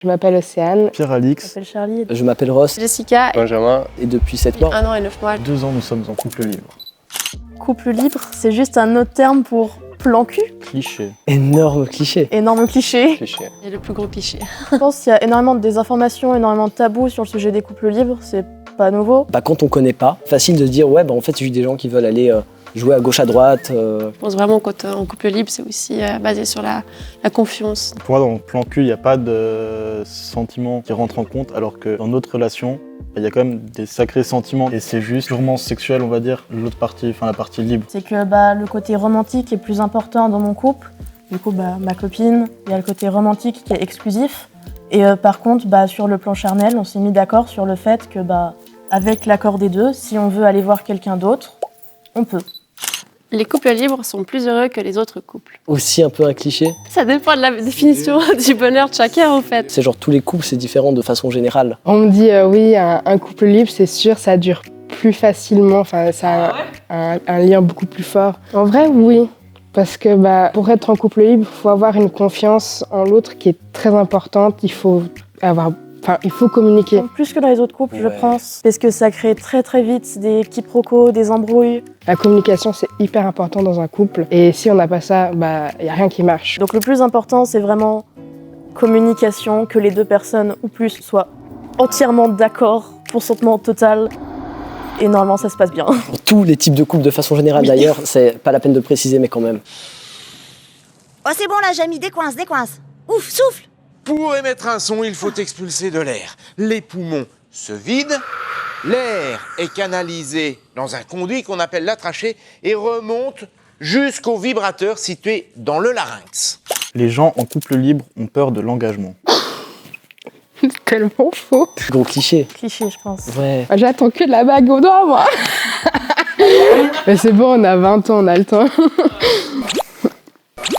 Je m'appelle Océane. Pierre-Alix. Je m'appelle Charlie. Je m'appelle Ross. Jessica. Benjamin. Et depuis 7 mois. 1 an et 9 mois. 2 ans, nous sommes en couple libre. Couple libre, c'est juste un autre terme pour plan cul. Cliché. Énorme cliché. Énorme cliché. Cliché. Et le plus gros cliché. Je pense qu'il y a énormément de désinformation, énormément de tabous sur le sujet des couples libres. C'est pas nouveau. Quand on connaît pas, facile de se dire ouais en fait c'est juste des gens qui veulent aller jouer à gauche à droite. Je pense vraiment qu'en couple libre, c'est aussi basé sur la confiance. Pour moi, dans le plan cul, il n'y a pas de sentiments qui rentrent en compte, alors que dans notre relation, il y a quand même des sacrés sentiments. Et c'est juste purement sexuel, on va dire, l'autre partie, enfin la partie libre. C'est que le côté romantique est plus important dans mon couple. Du coup, ma copine, il y a le côté romantique qui est exclusif. Et par contre, sur le plan charnel, on s'est mis d'accord sur le fait que, avec l'accord des deux, si on veut aller voir quelqu'un d'autre, on peut. Les couples libres sont plus heureux que les autres couples. Aussi un peu un cliché. Ça dépend de la définition du bonheur de chacun en fait. C'est genre tous les couples c'est différent de façon générale. On me dit oui, un couple libre, c'est sûr, ça dure plus facilement, enfin ça a un lien beaucoup plus fort. En vrai, oui. Parce que pour être en couple libre, il faut avoir une confiance en l'autre qui est très importante. Il faut communiquer. Donc, plus que dans les autres couples, je pense. Parce que ça crée très très vite des quiproquos, des embrouilles. La communication, c'est hyper important dans un couple. Et si on n'a pas ça, il n'y a rien qui marche. Donc le plus important, c'est vraiment communication, que les deux personnes ou plus soient entièrement d'accord, consentement total. Et normalement, ça se passe bien. Pour tous les types de couples de façon générale d'ailleurs, c'est pas la peine de le préciser mais quand même. Oh c'est bon là, Jamie, décoince. Ouf, souffle. Pour émettre un son, il faut expulser de l'air. Les poumons se vident, l'air est canalisé dans un conduit qu'on appelle la trachée et remonte jusqu'au vibrateur situé dans le larynx. Les gens en couple libre ont peur de l'engagement. C'est tellement faux. Gros cliché. Cliché, je pense. Ouais. J'attends que de la bague au doigt, moi. Mais c'est bon, on a 20 ans, on a le temps.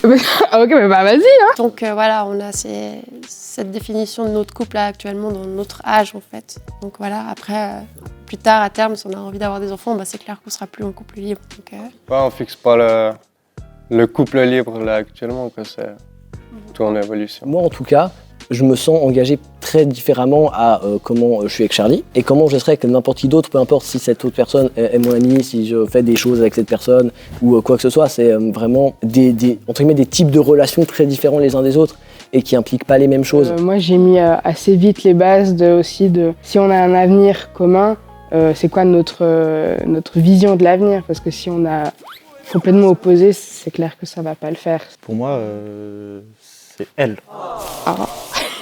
Ok, mais vas-y, hein. Donc voilà, on a cette définition de notre couple là, actuellement dans notre âge en fait. Donc voilà, après, plus tard à terme, si on a envie d'avoir des enfants, c'est clair qu'on sera plus en couple libre. Donc, on fixe pas le couple libre là actuellement, que c'est tout en évolution. Moi en tout cas, je me sens engagé très différemment à comment je suis avec Charlie et comment je serais avec n'importe qui d'autre, peu importe si cette autre personne est mon ami, si je fais des choses avec cette personne ou quoi que ce soit. C'est vraiment entre guillemets, des types de relations très différents les uns des autres et qui impliquent pas les mêmes choses. Moi j'ai mis assez vite les bases de si on a un avenir commun, c'est quoi notre vision de l'avenir, parce que si on a complètement opposé, c'est clair que ça va pas le faire. Pour moi, c'est elle.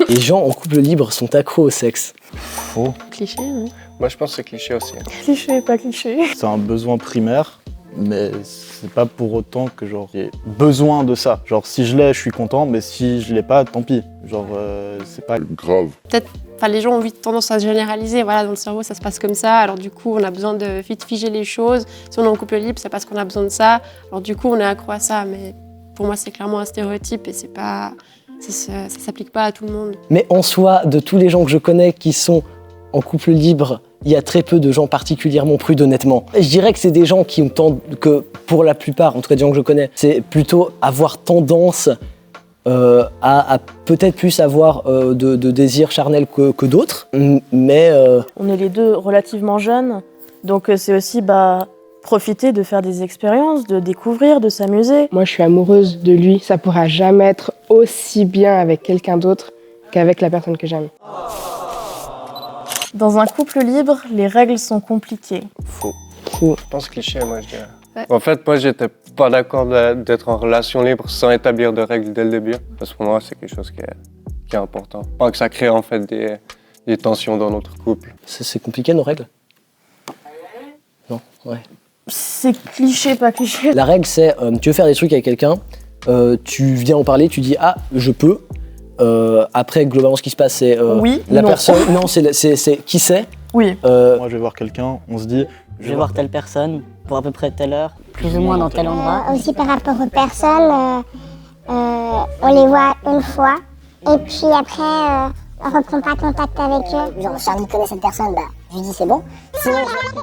Les gens en couple libre sont accros au sexe. Faux. cliché, oui. Moi je pense que c'est cliché aussi. Cliché, pas cliché. C'est un besoin primaire, mais c'est pas pour autant que j'ai besoin de ça. Genre si je l'ai, je suis content, mais si je l'ai pas, tant pis. Genre c'est pas grave. Peut-être, les gens ont vite tendance à généraliser. Voilà, dans le cerveau, ça se passe comme ça. Alors du coup, on a besoin de vite figer les choses. Si on est en couple libre, c'est parce qu'on a besoin de ça. Alors du coup, on est accro à ça. Mais pour moi, c'est clairement un stéréotype et c'est pas... Ça s'applique pas à tout le monde. Mais en soi, de tous les gens que je connais qui sont en couple libre, il y a très peu de gens particulièrement prudes, honnêtement. Je dirais que c'est des gens qui ont que pour la plupart, en tout cas des gens que je connais, c'est plutôt avoir tendance à peut-être plus avoir de désirs charnels que d'autres, mais... On est les deux relativement jeunes, donc c'est aussi profiter de faire des expériences, de découvrir, de s'amuser. Moi, je suis amoureuse de lui. Ça pourra jamais être aussi bien avec quelqu'un d'autre qu'avec la personne que j'aime. Dans un couple libre, les règles sont compliquées. Faux. Faux. Je pense cliché, moi je dirais. Ouais. En fait, moi j'étais pas d'accord d'être en relation libre sans établir de règles dès le début. Parce que pour moi, c'est quelque chose qui est important. Pas que ça crée en fait des tensions dans notre couple. C'est compliqué nos règles? Non, ouais. C'est cliché, pas cliché. La règle, c'est tu veux faire des trucs avec quelqu'un, tu viens en parler, tu dis ah je peux. Après globalement ce qui se passe c'est oui, la non. personne. Non, c'est qui c'est. Oui. Moi je vais voir quelqu'un, on se dit Je vais voir telle personne pour à peu près telle heure, plus ou moins dans tel endroit. Aussi par rapport aux personnes, on les voit une fois et puis après on reprend pas contact avec eux. Genre Charlie connaît cette personne, je lui dis c'est bon. Sinon, si on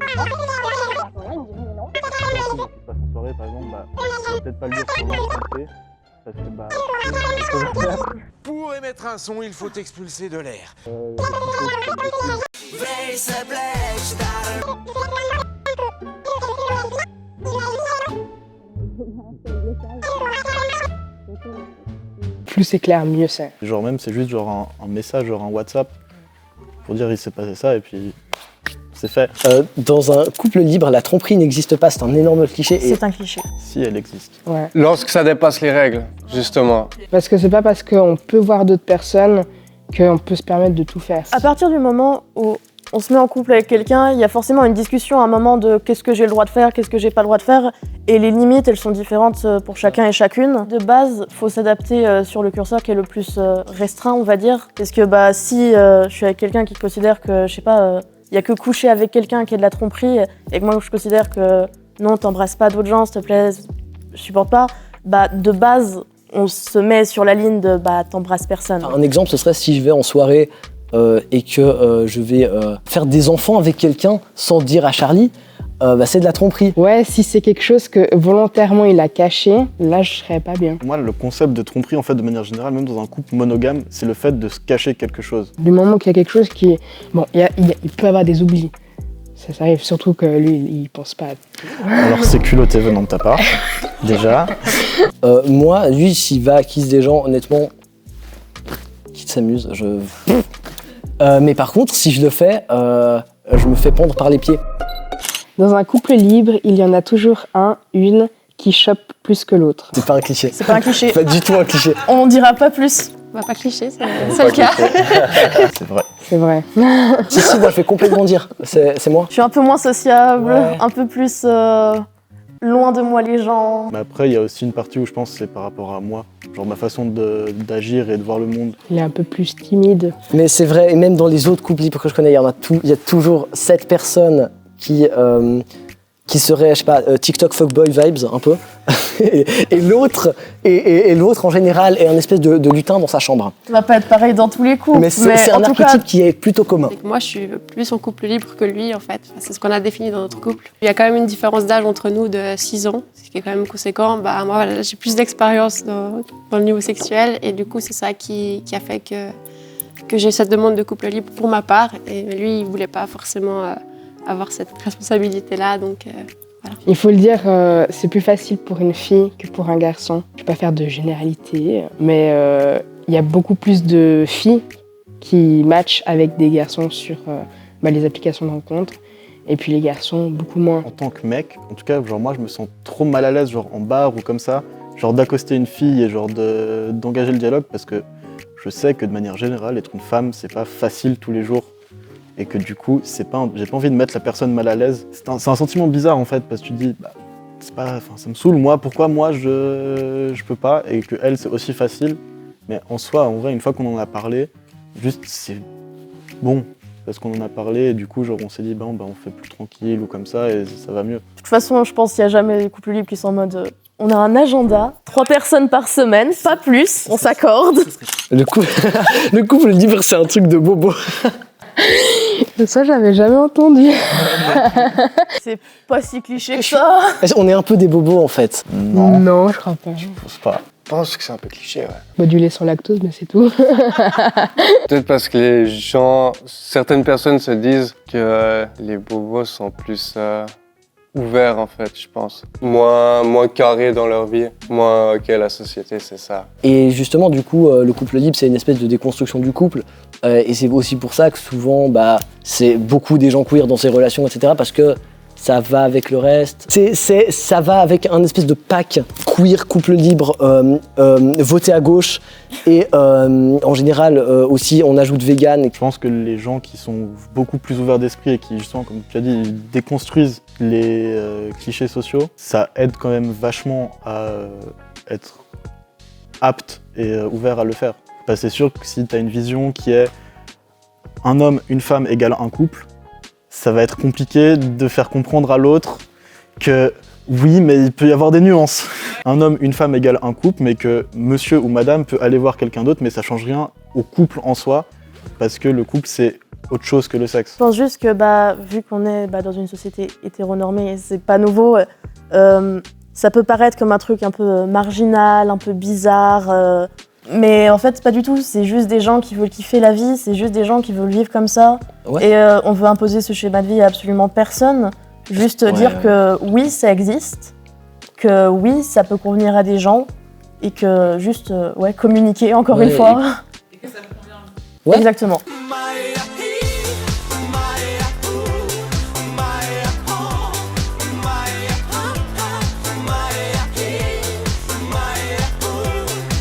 passe en soirée par exemple, on va peut-être pas le dire sur l'instant T, parce que bah... Pour émettre un son, il faut expulser de l'air. Plus c'est clair, mieux c'est. Genre même c'est juste genre un message, genre un WhatsApp, pour dire il s'est passé ça et puis c'est fait. Dans un couple libre, la tromperie n'existe pas, c'est un énorme cliché. C'est un cliché. Si elle existe. Ouais. Lorsque ça dépasse les règles, justement. Parce que c'est pas parce qu'on peut voir d'autres personnes qu'on peut se permettre de tout faire. À partir du moment où on se met en couple avec quelqu'un, il y a forcément une discussion à un moment de qu'est-ce que j'ai le droit de faire, qu'est-ce que j'ai pas le droit de faire, et les limites, elles sont différentes pour chacun et chacune. De base, faut s'adapter sur le curseur qui est le plus restreint, on va dire, parce que bah si je suis avec quelqu'un qui considère que, je sais pas, il y a que coucher avec quelqu'un qui est de la tromperie, et que moi je considère que non, t'embrasses pas d'autres gens, s'il te plaît, je supporte pas, bah de base, on se met sur la ligne de bah t'embrasses personne. Un exemple, ce serait si je vais en soirée et que je vais faire des enfants avec quelqu'un sans dire à Charlie, bah, c'est de la tromperie. Ouais, si c'est quelque chose que volontairement il a caché, là je serais pas bien. Moi, le concept de tromperie, en fait, de manière générale, même dans un couple monogame, c'est le fait de se cacher quelque chose. Du moment qu'il y a quelque chose qui est... Bon, il peut avoir des oublis. Ça arrive, surtout que lui, il pense pas à... Alors c'est culotté venant de ta part, déjà. Moi, lui, s'il va acquise des gens, honnêtement, qu'il s'amuse, je... mais par contre, si je le fais, je me fais pendre par les pieds. Dans un couple libre, il y en a toujours une qui chope plus que l'autre. C'est pas un cliché. C'est pas un cliché. Pas du tout un cliché. On dira pas plus. On va pas cliché, c'est le cas. C'est vrai. C'est vrai. Si, moi je fais complètement dire. C'est moi. Je suis un peu moins sociable, Ouais. un peu plus loin de moi les gens. Mais après, il y a aussi une partie où je pense que c'est par rapport à moi. Genre ma façon d'agir et de voir le monde. Il est un peu plus timide. Mais c'est vrai, et même dans les autres couples libres que je connais, il y a toujours 7 personnes qui seraient, je sais pas, TikTok fuckboy vibes un peu. et l'autre en général est un espèce de lutin dans sa chambre. Ça va pas être pareil dans tous les couples. Mais c'est en un tout archétype cas, qui est plutôt commun. C'est que moi, je suis plus en couple libre que lui, en fait. Enfin, c'est ce qu'on a défini dans notre couple. Il y a quand même une différence d'âge entre nous de 6 ans, ce qui est quand même conséquent. Bah, moi, voilà, j'ai plus d'expérience dans le niveau sexuel, et du coup, c'est ça qui a fait que j'ai cette demande de couple libre pour ma part. Et lui, il voulait pas forcément avoir cette responsabilité-là, donc... Voilà. Il faut le dire, c'est plus facile pour une fille que pour un garçon. Je ne vais pas faire de généralité, mais il y a beaucoup plus de filles qui matchent avec des garçons sur les applications de rencontres. Et puis les garçons, beaucoup moins. En tant que mec, en tout cas, genre moi, je me sens trop mal à l'aise, genre en bar ou comme ça, genre d'accoster une fille et genre d'engager le dialogue, parce que je sais que de manière générale, être une femme, c'est pas facile tous les jours. Et que du coup, j'ai pas envie de mettre la personne mal à l'aise. C'est un sentiment bizarre en fait, parce que tu te dis, bah, ça me saoule, moi, pourquoi moi je peux pas, et que elle c'est aussi facile. Mais en soi, en vrai, une fois qu'on en a parlé, juste c'est bon, parce qu'on en a parlé, et du coup, genre on s'est dit, on fait plus tranquille ou comme ça, et ça va mieux. de toute façon, je pense qu'il n'y a jamais des couples libres qui sont en mode on a un agenda, 3 personnes par semaine, pas plus, on s'accorde. Le couple libre, c'est un truc de bobo. Ça, j'avais jamais entendu. C'est pas si cliché que ça. On est un peu des bobos en fait. Non, je crois pas. Je pense pas. Je pense que c'est un peu cliché, ouais. Bah, du lait sans lactose, mais c'est tout. Peut-être parce que certaines personnes se disent que les bobos sont plus ouverts, en fait, je pense. Moins carrés dans leur vie. Moins, ok, la société, c'est ça. Et justement, du coup, le couple libre, c'est une espèce de déconstruction du couple. Et c'est aussi pour ça que souvent, c'est beaucoup des gens queer dans ces relations, etc. Parce que ça va avec le reste. Ça va avec un espèce de pack queer, couple libre, voté à gauche. Et en général, aussi, on ajoute vegan. Je pense que les gens qui sont beaucoup plus ouverts d'esprit et qui, justement, comme tu as dit, déconstruisent les clichés sociaux, ça aide quand même vachement à être apte et ouvert à le faire. C'est sûr que si tu as une vision qui est un homme, une femme égale un couple, ça va être compliqué de faire comprendre à l'autre que oui, mais il peut y avoir des nuances. Un homme, une femme égale un couple, mais que monsieur ou madame peut aller voir quelqu'un d'autre, mais ça change rien au couple en soi, parce que le couple, c'est autre chose que le sexe. Je pense juste que vu qu'on est dans une société hétéronormée, c'est pas nouveau, Ça peut paraître comme un truc un peu marginal, un peu bizarre, mais en fait pas du tout, c'est juste des gens qui veulent kiffer la vie, c'est juste des gens qui veulent vivre comme ça. Ouais. Et on veut imposer ce schéma de vie à absolument personne, juste dire que oui, ça existe, que oui, ça peut convenir à des gens, et que juste communiquer encore une fois. Ouais. Exactement.